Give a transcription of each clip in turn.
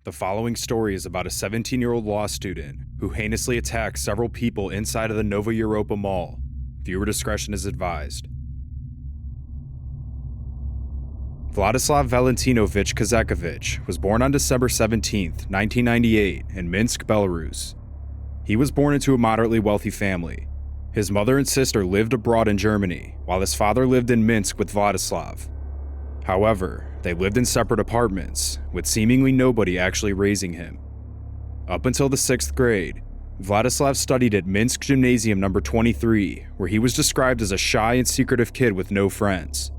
The following story is about a 17-year-old law student who heinously attacked several people inside of the Nova Europa Mall. Viewer discretion is advised. Vladislav Valentinovich Kazakevich was born on December 17, 1998, in Minsk, Belarus. He was born into a moderately wealthy family. His mother and sister lived abroad in Germany, while his father lived in Minsk with Vladislav. However, they lived in separate apartments, with seemingly nobody actually raising him. Up until the 6th grade, Vladislav studied at Minsk Gymnasium number 23, where he was described as a shy and secretive kid with no friends.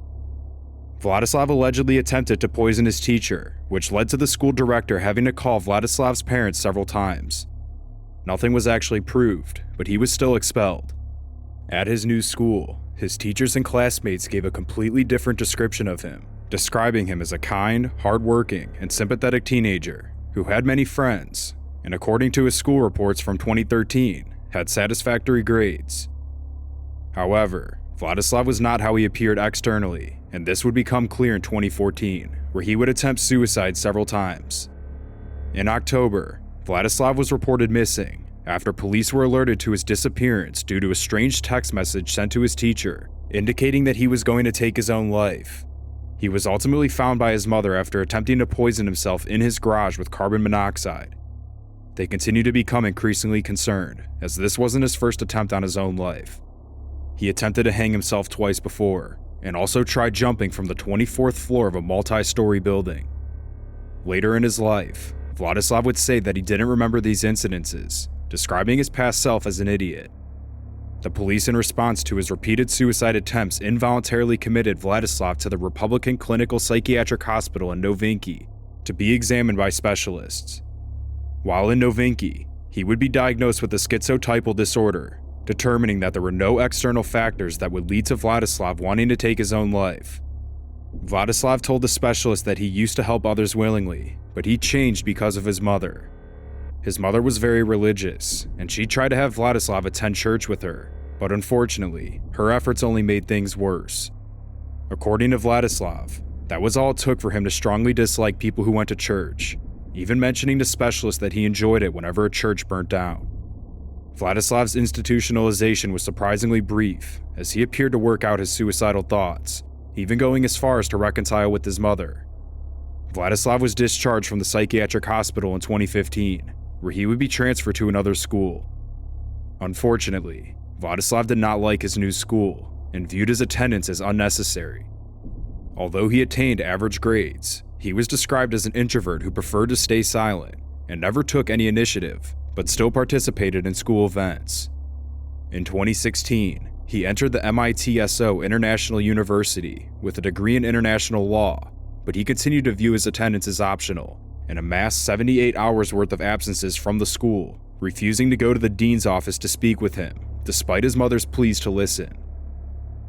Vladislav allegedly attempted to poison his teacher, which led to the school director having to call Vladislav's parents several times. Nothing was actually proved, but he was still expelled. At his new school, his teachers and classmates gave a completely different description of him, describing him as a kind, hard-working, and sympathetic teenager who had many friends, and according to his school reports from 2013, had satisfactory grades. However, Vladislav was not how he appeared externally, and this would become clear in 2014, where he would attempt suicide several times. In October, Vladislav was reported missing after police were alerted to his disappearance due to a strange text message sent to his teacher, indicating that he was going to take his own life. He was ultimately found by his mother after attempting to poison himself in his garage with carbon monoxide. They continued to become increasingly concerned, as this wasn't his first attempt on his own life. He attempted to hang himself twice before, and also tried jumping from the 24th floor of a multi-story building. Later in his life, Vladislav would say that he didn't remember these incidences, describing his past self as an idiot. The police, in response to his repeated suicide attempts, involuntarily committed Vladislav to the Republican Clinical Psychiatric Hospital in Novinky to be examined by specialists. While in Novinky, he would be diagnosed with a schizotypal disorder, determining that there were no external factors that would lead to Vladislav wanting to take his own life. Vladislav told the specialist that he used to help others willingly, but he changed because of his mother. His mother was very religious, and she tried to have Vladislav attend church with her, but unfortunately, her efforts only made things worse. According to Vladislav, that was all it took for him to strongly dislike people who went to church, even mentioning to specialists that he enjoyed it whenever a church burnt down. Vladislav's institutionalization was surprisingly brief, as he appeared to work out his suicidal thoughts, even going as far as to reconcile with his mother. Vladislav was discharged from the psychiatric hospital in 2015, where he would be transferred to another school. Unfortunately, Vladislav did not like his new school and viewed his attendance as unnecessary. Although he attained average grades, he was described as an introvert who preferred to stay silent and never took any initiative, but still participated in school events. In 2016, he entered the MITSO International University with a degree in international law, but he continued to view his attendance as optional and amassed 78 hours worth of absences from the school, refusing to go to the dean's office to speak with him, despite his mother's pleas to listen.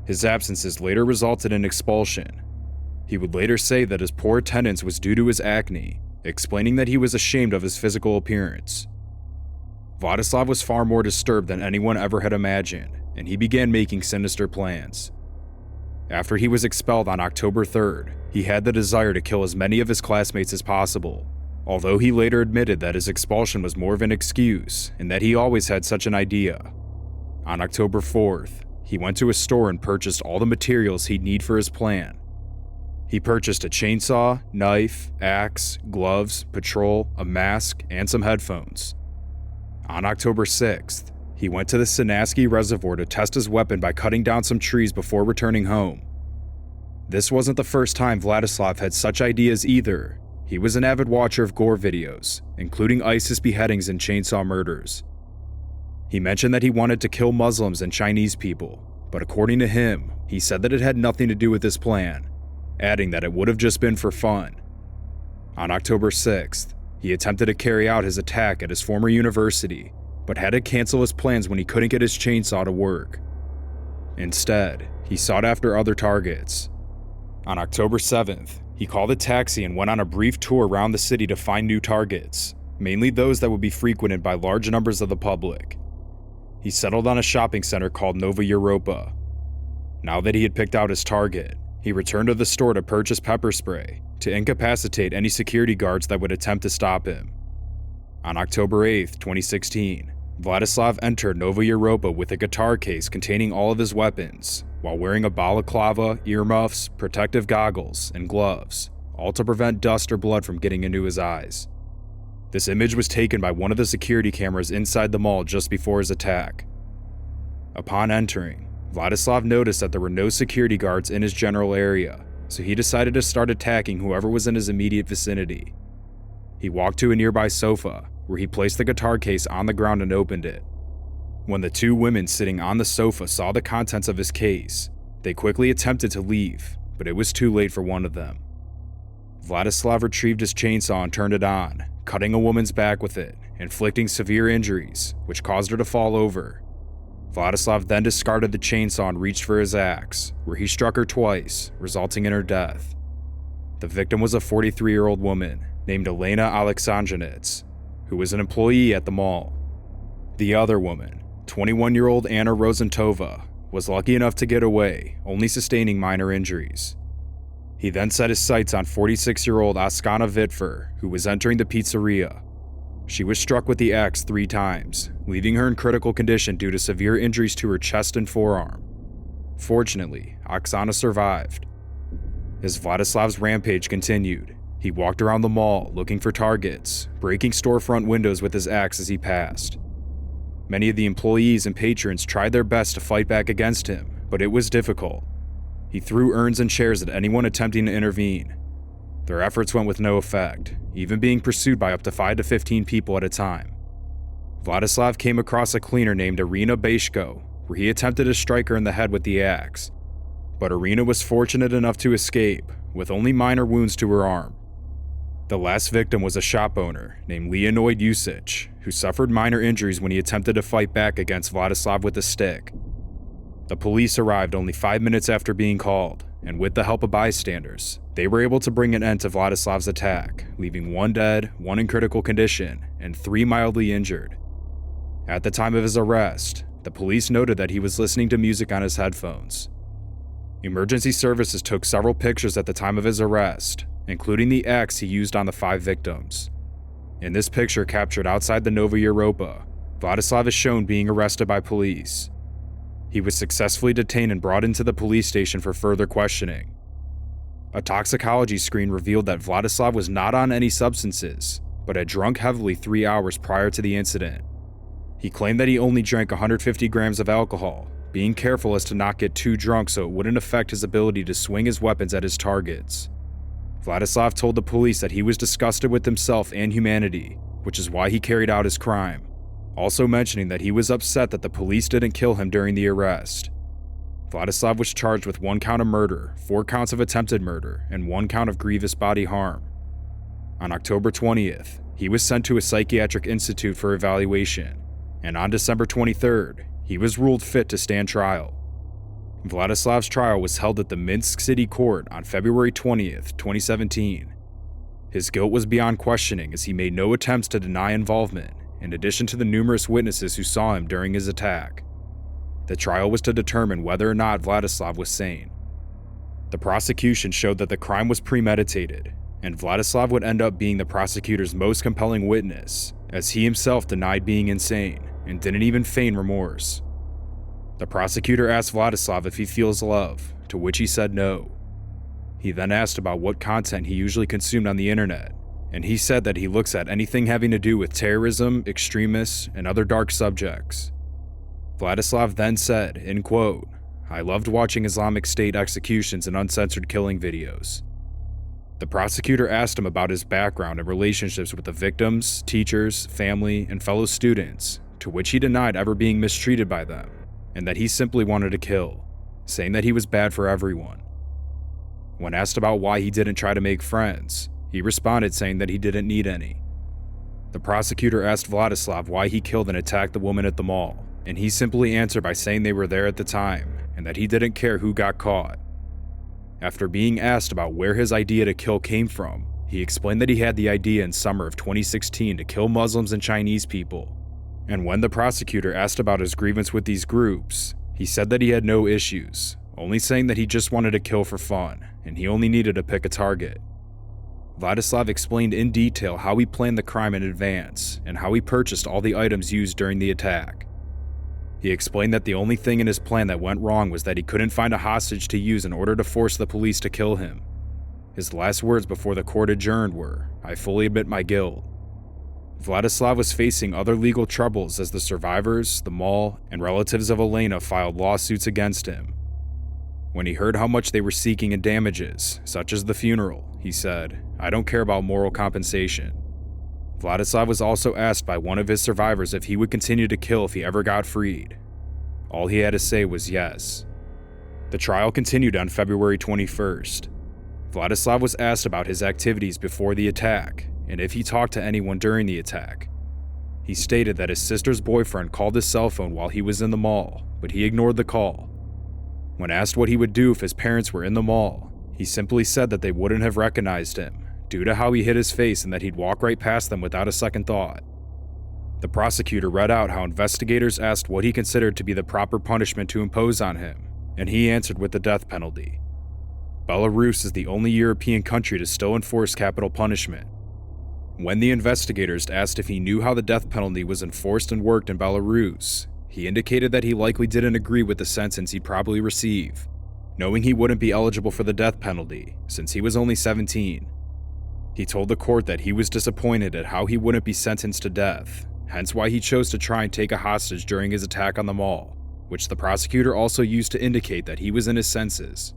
His absences later resulted in expulsion. He would later say that his poor attendance was due to his acne, explaining that he was ashamed of his physical appearance. Vladislav was far more disturbed than anyone ever had imagined, and he began making sinister plans. After he was expelled on October 3rd, he had the desire to kill as many of his classmates as possible, although he later admitted that his expulsion was more of an excuse and that he always had such an idea. On October 4th, he went to a store and purchased all the materials he'd need for his plan. He purchased a chainsaw, knife, axe, gloves, patrol, a mask, and some headphones. On October 6th, he went to the Sinaski Reservoir to test his weapon by cutting down some trees before returning home. This wasn't the first time Vladislav had such ideas either. He was an avid watcher of gore videos, including ISIS beheadings and chainsaw murders. He mentioned that he wanted to kill Muslims and Chinese people, but according to him, he said that it had nothing to do with his plan, adding that it would have just been for fun. On October 6th, he attempted to carry out his attack at his former university, but had to cancel his plans when he couldn't get his chainsaw to work. Instead, he sought after other targets. On October 7th, he called a taxi and went on a brief tour around the city to find new targets, mainly those that would be frequented by large numbers of the public. He settled on a shopping center called Nova Europa. Now that he had picked out his target, he returned to the store to purchase pepper spray, to incapacitate any security guards that would attempt to stop him. On October 8, 2016, Vladislav entered Nova Europa with a guitar case containing all of his weapons, while wearing a balaclava, earmuffs, protective goggles, and gloves, all to prevent dust or blood from getting into his eyes. This image was taken by one of the security cameras inside the mall just before his attack. Upon entering, Vladislav noticed that there were no security guards in his general area, so he decided to start attacking whoever was in his immediate vicinity. He walked to a nearby sofa, where he placed the guitar case on the ground and opened it. When the two women sitting on the sofa saw the contents of his case, they quickly attempted to leave, but it was too late for one of them. Vladislav retrieved his chainsaw and turned it on, cutting a woman's back with it, inflicting severe injuries, which caused her to fall over. Vladislav then discarded the chainsaw and reached for his axe, where he struck her twice, resulting in her death. The victim was a 43-year-old woman named Elena Alexandrinets, who was an employee at the mall. The other woman, 21-year-old Anna Rozentova, was lucky enough to get away, only sustaining minor injuries. He then set his sights on 46-year-old Oskana Vitfer, who was entering the pizzeria. She was struck with the axe 3 times, leaving her in critical condition due to severe injuries to her chest and forearm. Fortunately, Oksana survived. As Vladislav's rampage continued, he walked around the mall looking for targets, breaking storefront windows with his axe as he passed. Many of the employees and patrons tried their best to fight back against him, but it was difficult. He threw urns and chairs at anyone attempting to intervene. Their efforts went with no effect, even being pursued by up to 5 to 15 people at a time. Vladislav came across a cleaner named Irina Bashko, where he attempted to strike her in the head with the axe. But Irina was fortunate enough to escape, with only minor wounds to her arm. The last victim was a shop owner named Leonid Usich, who suffered minor injuries when he attempted to fight back against Vladislav with a stick. The police arrived only 5 minutes after being called, and with the help of bystanders, they were able to bring an end to Vladislav's attack, leaving 1 dead, 1 in critical condition, and 3 mildly injured. At the time of his arrest, the police noted that he was listening to music on his headphones. Emergency services took several pictures at the time of his arrest, including the axe he used on the 5 victims. In this picture captured outside the Nova Europa, Vladislav is shown being arrested by police. He was successfully detained and brought into the police station for further questioning. A toxicology screen revealed that Vladislav was not on any substances, but had drunk heavily 3 hours prior to the incident. He claimed that he only drank 150 grams of alcohol, being careful as to not get too drunk so it wouldn't affect his ability to swing his weapons at his targets. Vladislav told the police that he was disgusted with himself and humanity, which is why he carried out his crime, also mentioning that he was upset that the police didn't kill him during the arrest. Vladislav was charged with 1 count of murder, 4 counts of attempted murder, and 1 count of grievous bodily harm. On October 20th, he was sent to a psychiatric institute for evaluation, and on December 23rd, he was ruled fit to stand trial. Vladislav's trial was held at the Minsk City Court on February 20th, 2017. His guilt was beyond questioning as he made no attempts to deny involvement, in addition to the numerous witnesses who saw him during his attack. The trial was to determine whether or not Vladislav was sane. The prosecution showed that the crime was premeditated, and Vladislav would end up being the prosecutor's most compelling witness, as he himself denied being insane and didn't even feign remorse. The prosecutor asked Vladislav if he feels love, to which he said no. He then asked about what content he usually consumed on the internet, and he said that he looks at anything having to do with terrorism, extremists, and other dark subjects. Vladislav then said, in quote, "I loved watching Islamic State executions and uncensored killing videos." The prosecutor asked him about his background and relationships with the victims, teachers, family, and fellow students, to which he denied ever being mistreated by them, and that he simply wanted to kill, saying that he was bad for everyone. When asked about why he didn't try to make friends, he responded saying that he didn't need any. The prosecutor asked Vladislav why he killed and attacked the woman at the mall, and he simply answered by saying they were there at the time, and that he didn't care who got caught. After being asked about where his idea to kill came from, he explained that he had the idea in summer of 2016 to kill Muslims and Chinese people. And when the prosecutor asked about his grievance with these groups, he said that he had no issues, only saying that he just wanted to kill for fun, and he only needed to pick a target. Vladislav explained in detail how he planned the crime in advance and how he purchased all the items used during the attack. He explained that the only thing in his plan that went wrong was that he couldn't find a hostage to use in order to force the police to kill him. His last words before the court adjourned were, "I fully admit my guilt." Vladislav was facing other legal troubles as the survivors, the mall, and relatives of Elena filed lawsuits against him. When he heard how much they were seeking in damages, such as the funeral, he said, "I don't care about moral compensation." Vladislav was also asked by one of his survivors if he would continue to kill if he ever got freed. All he had to say was yes. The trial continued on February 21st. Vladislav was asked about his activities before the attack and if he talked to anyone during the attack. He stated that his sister's boyfriend called his cell phone while he was in the mall, but he ignored the call. When asked what he would do if his parents were in the mall, he simply said that they wouldn't have recognized him, due to how he hid his face and that he'd walk right past them without a second thought. The prosecutor read out how investigators asked what he considered to be the proper punishment to impose on him, and he answered with the death penalty. Belarus is the only European country to still enforce capital punishment. When the investigators asked if he knew how the death penalty was enforced and worked in Belarus, he indicated that he likely didn't agree with the sentence he'd probably receive, knowing he wouldn't be eligible for the death penalty since he was only 17. He told the court that he was disappointed at how he wouldn't be sentenced to death, hence why he chose to try and take a hostage during his attack on the mall, which the prosecutor also used to indicate that he was in his senses.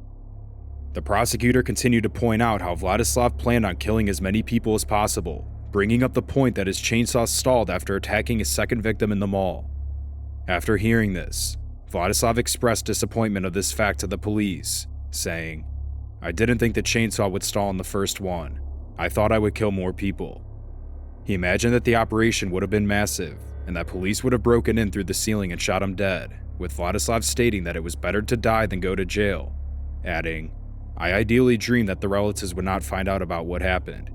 The prosecutor continued to point out how Vladislav planned on killing as many people as possible, bringing up the point that his chainsaw stalled after attacking his second victim in the mall. After hearing this, Vladislav expressed disappointment of this fact to the police, saying, "I didn't think the chainsaw would stall on the first one. I thought I would kill more people." He imagined that the operation would have been massive, and that police would have broken in through the ceiling and shot him dead, with Vladislav stating that it was better to die than go to jail, adding, "I ideally dreamed that the relatives would not find out about what happened."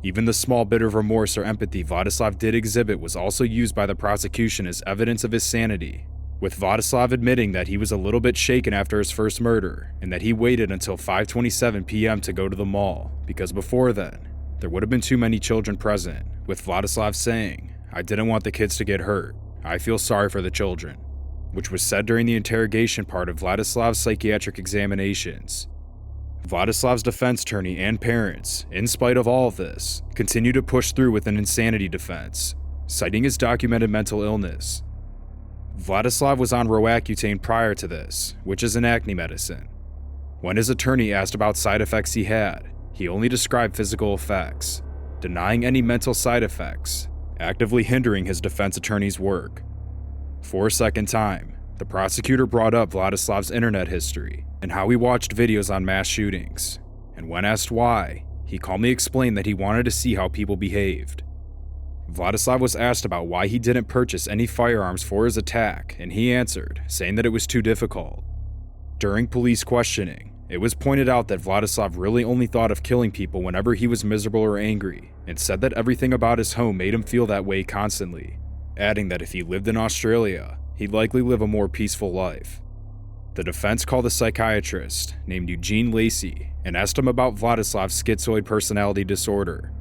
Even the small bit of remorse or empathy Vladislav did exhibit was also used by the prosecution as evidence of his sanity, with Vladislav admitting that he was a little bit shaken after his first murder, and that he waited until 5:27 p.m. to go to the mall, because before then, there would have been too many children present, with Vladislav saying, "I didn't want the kids to get hurt. I feel sorry for the children," which was said during the interrogation part of Vladislav's psychiatric examinations. Vladislav's defense attorney and parents, in spite of all of this, continued to push through with an insanity defense, citing his documented mental illness. Vladislav was on Roaccutane prior to this, which is an acne medicine. When his attorney asked about side effects he had, he only described physical effects, denying any mental side effects, actively hindering his defense attorney's work. For a second time, the prosecutor brought up Vladislav's internet history and how he watched videos on mass shootings, and when asked why, he calmly explained that he wanted to see how people behaved. Vladislav was asked about why he didn't purchase any firearms for his attack, and he answered, saying that it was too difficult. During police questioning, it was pointed out that Vladislav really only thought of killing people whenever he was miserable or angry, and said that everything about his home made him feel that way constantly, adding that if he lived in Australia, he'd likely live a more peaceful life. The defense called a psychiatrist named Eugene Lacey and asked him about Vladislav's schizoid personality disorder.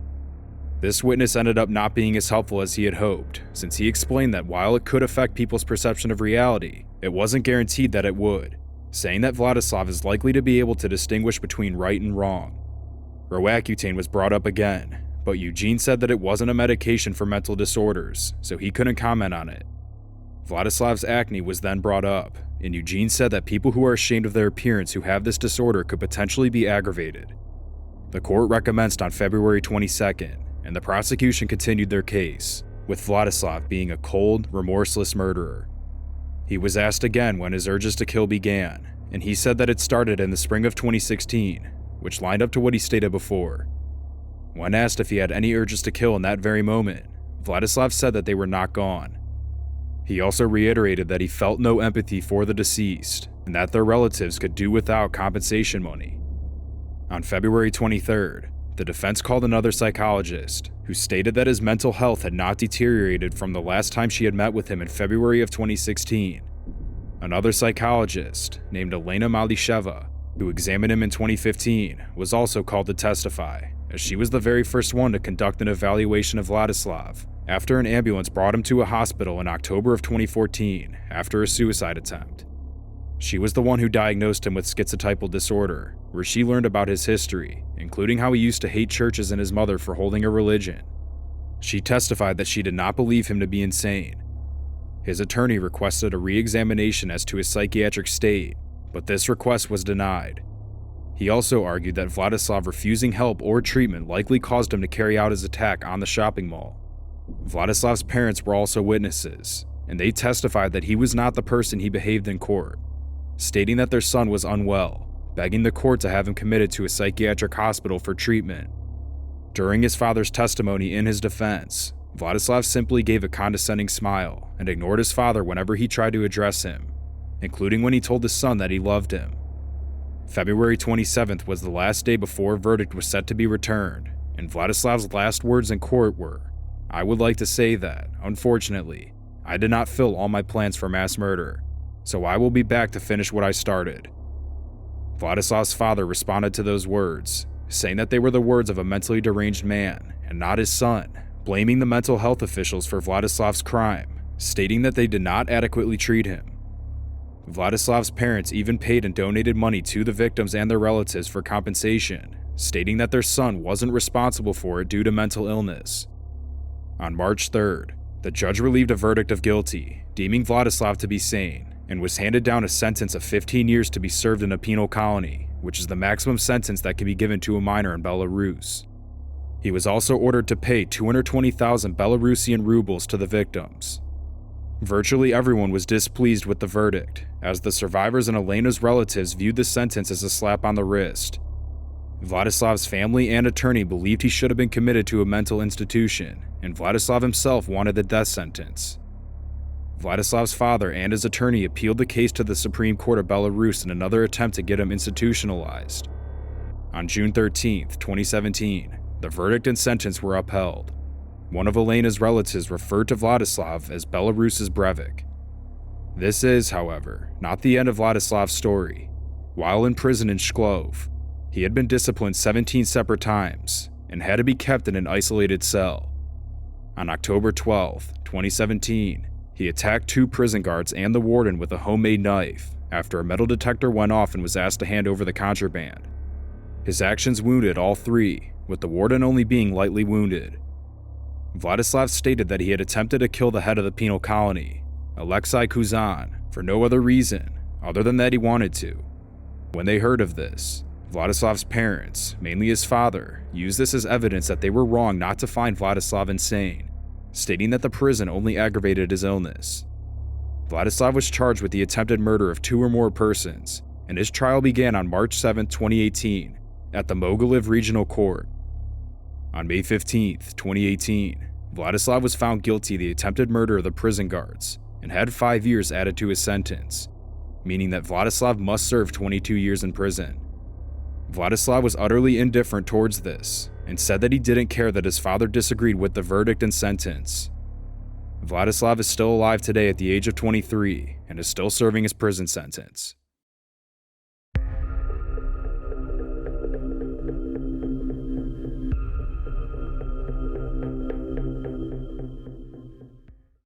This witness ended up not being as helpful as he had hoped, since he explained that while it could affect people's perception of reality, it wasn't guaranteed that it would, saying that Vladislav is likely to be able to distinguish between right and wrong. Roaccutane was brought up again, but Eugene said that it wasn't a medication for mental disorders, so he couldn't comment on it. Vladislav's acne was then brought up, and Eugene said that people who are ashamed of their appearance who have this disorder could potentially be aggravated. The court recommenced on February 22nd, and the prosecution continued their case, with Vladislav being a cold, remorseless murderer. He was asked again when his urges to kill began, and he said that it started in the spring of 2016, which lined up to what he stated before. When asked if he had any urges to kill in that very moment, Vladislav said that they were not gone. He also reiterated that he felt no empathy for the deceased, and that their relatives could do without compensation money. On February 23rd, the defense called another psychologist, who stated that his mental health had not deteriorated from the last time she had met with him in February of 2016. Another psychologist, named Elena Malisheva, who examined him in 2015, was also called to testify, as she was the very first one to conduct an evaluation of Vladislav after an ambulance brought him to a hospital in October of 2014 after a suicide attempt. She was the one who diagnosed him with schizotypal disorder, where she learned about his history, including how he used to hate churches and his mother for holding a religion. She testified that she did not believe him to be insane. His attorney requested a re-examination as to his psychiatric state, but this request was denied. He also argued that Vladislav refusing help or treatment likely caused him to carry out his attack on the shopping mall. Vladislav's parents were also witnesses, and they testified that he was not the person he behaved in court, stating that their son was unwell, begging the court to have him committed to a psychiatric hospital for treatment. During his father's testimony in his defense, Vladislav simply gave a condescending smile and ignored his father whenever he tried to address him, including when he told his son that he loved him. February 27th was the last day before a verdict was set to be returned, and Vladislav's last words in court were, "I would like to say that, unfortunately, I did not fill all my plans for mass murder, so I will be back to finish what I started." Vladislav's father responded to those words, saying that they were the words of a mentally deranged man and not his son, blaming the mental health officials for Vladislav's crime, stating that they did not adequately treat him. Vladislav's parents even paid and donated money to the victims and their relatives for compensation, stating that their son wasn't responsible for it due to mental illness. On March 3rd, the judge relieved a verdict of guilty, deeming Vladislav to be sane, and was handed down a sentence of 15 years to be served in a penal colony, which is the maximum sentence that can be given to a minor in Belarus. He was also ordered to pay 220,000 Belarusian rubles to the victims. Virtually everyone was displeased with the verdict, as the survivors and Elena's relatives viewed the sentence as a slap on the wrist. Vladislav's family and attorney believed he should have been committed to a mental institution, and Vladislav himself wanted the death sentence. Vladislav's father and his attorney appealed the case to the Supreme Court of Belarus in another attempt to get him institutionalized. On June 13, 2017, the verdict and sentence were upheld. One of Elena's relatives referred to Vladislav as Belarus's Breivik. This is, however, not the end of Vladislav's story. While in prison in Shklov, he had been disciplined 17 separate times and had to be kept in an isolated cell. On October 12, 2017, he attacked 2 prison guards and the warden with a homemade knife after a metal detector went off and was asked to hand over the contraband. His actions wounded all 3, with the warden only being lightly wounded. Vladislav stated that he had attempted to kill the head of the penal colony, Alexei Kuzan, for no other reason other than that he wanted to. When they heard of this, Vladislav's parents, mainly his father, used this as evidence that they were wrong not to find Vladislav insane, stating that the prison only aggravated his illness. Vladislav was charged with the attempted murder of 2 or more persons, and his trial began on March 7, 2018, at the Mogilev Regional Court. On May 15, 2018, Vladislav was found guilty of the attempted murder of the prison guards and had 5 years added to his sentence, meaning that Vladislav must serve 22 years in prison. Vladislav was utterly indifferent towards this and said that he didn't care that his father disagreed with the verdict and sentence. Vladislav is still alive today at the age of 23 and is still serving his prison sentence.